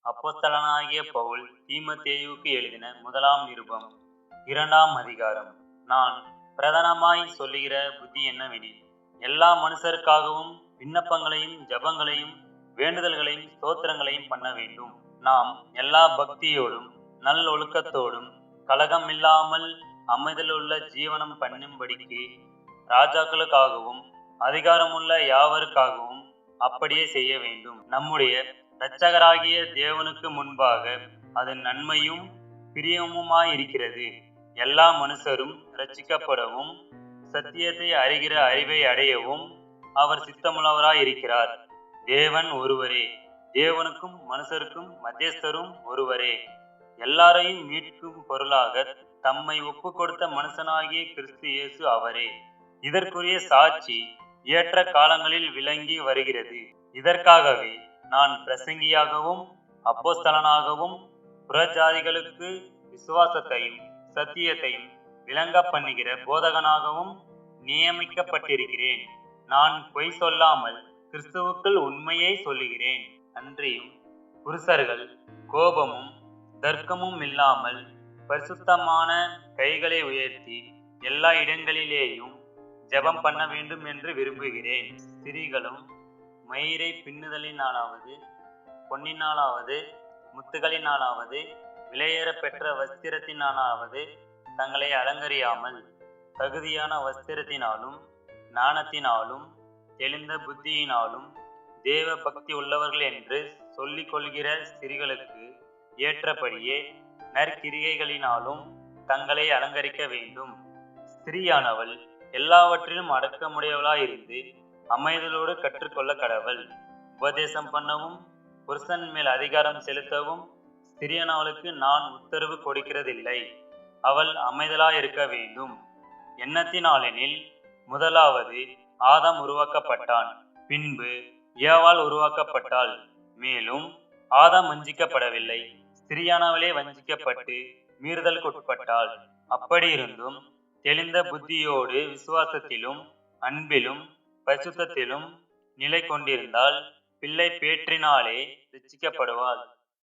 அப்போஸ்தலனாகிய பவுல் தீமோத்தேயுவுக்கு எழுதின முதலாம் நிருபம் 2ஆம் அதிகாரம். நான் பிரதானமாய் சொல்லுகிற புத்தி என்னவெனில், எல்லா மனுஷருக்காகவும் விண்ணப்பங்களையும் ஜெபங்களையும் வேண்டுதல்களையும் ஸ்தோத்திரங்களையும் பண்ண வேண்டும். நாம் எல்லா பக்தியோடும் நல்லொழுக்கத்தோடும் கலகம் இல்லாமல் அமைதலுள்ள ஜீவனம் பண்ணும்படிக்கு ராஜாக்களுக்காகவும் அதிகாரமுள்ள யாவருக்காகவும் அப்படியே செய்ய வேண்டும். நம்முடைய இரட்சகராகிய தேவனுக்கு முன்பாக அது நன்மையும் பிரியமுமாயிருக்கிறது. எல்லா மனுஷரும் இரட்சிக்கப்படவும் சத்தியத்தை அறிகிற அறிவை அடையவும் அவர் சித்தமுள்ளவராயிருக்கிறார். தேவன் ஒருவரே, தேவனுக்கும் மனுஷருக்கும் மத்தியஸ்தரும் ஒருவரே. எல்லாரையும் மீட்கும் பொருளாக தம்மை ஒப்பு கொடுத்த மனுஷனாகிய கிறிஸ்து இயேசு அவரே. இதற்குரிய சாட்சி ஏற்ற காலங்களில் விளங்கி வருகிறது. இதற்காகவே நான் பிரசங்கியாகவும் அப்போஸ்தலனாகவும் புறஜாதிகளுக்கு விசுவாசத்தையும் சத்தியத்தையும் விளங்க பண்ணுகிற போதகனாகவும் நியமிக்கப்பட்டிருக்கிறேன். நான் பொய் சொல்லாமல் கிறிஸ்துவுக்குள் உண்மையை சொல்லுகிறேன். அன்றியும் புருஷர்கள் கோபமும் தர்க்கமும் இல்லாமல் பரிசுத்தமான கைகளை உயர்த்தி எல்லா இடங்களிலேயும் ஜெபம் பண்ண வேண்டும் என்று விரும்புகிறேன். ஸ்திரீகளும் மயிரை பின்னுதலினாலாவது பொன்னினாலாவது முத்துகளினாலாவது விலையேற பெற்ற வஸ்திரத்தினாலாவது தங்களை அலங்கரியாமல் தகுதியான வஸ்திரத்தினாலும் ஞானத்தினாலும் தெளிந்த புத்தியினாலும் தேவ பக்தி உள்ளவர்கள் என்று சொல்லிக் கொள்கிற ஸ்திரீகளுக்கு ஏற்றபடியே நற்கிரிகைகளினாலும் தங்களை அலங்கரிக்க வேண்டும். ஸ்திரீயானவள் எல்லாவற்றிலும் அடக்கமுடையவளாயிருந்து அமைதலோடு கற்றுக்கொள்ள கடவள். உபதேசம் பண்ணவும் புருஷன் மேல் அதிகாரம் செலுத்தவும் ஸ்திரீயானவளுக்கு நான் உத்தரவு கொடுக்கிறதில்லை. அவள் அமைதலாயிருக்க வேண்டும். எண்ணத்தினாலெனில் முதலாவது ஆதாம் உருவாக்கப்பட்டான், பின்பு ஏவாள் உருவாக்கப்பட்டாள். மேலும் ஆதாம் வஞ்சிக்கப்படவில்லை, ஸ்திரீயானவளே வஞ்சிக்கப்பட்டு மீறுதலுக்குட்பட்டாள். அப்படியிருந்தும் தெளிந்த புத்தியோடு விசுவாசத்திலும் அன்பிலும் பரிசுத்தத்திலும் நிலை கொண்டிருந்தால் பிள்ளை பேற்றினாலே ரட்சிக்கப்படுவாள்.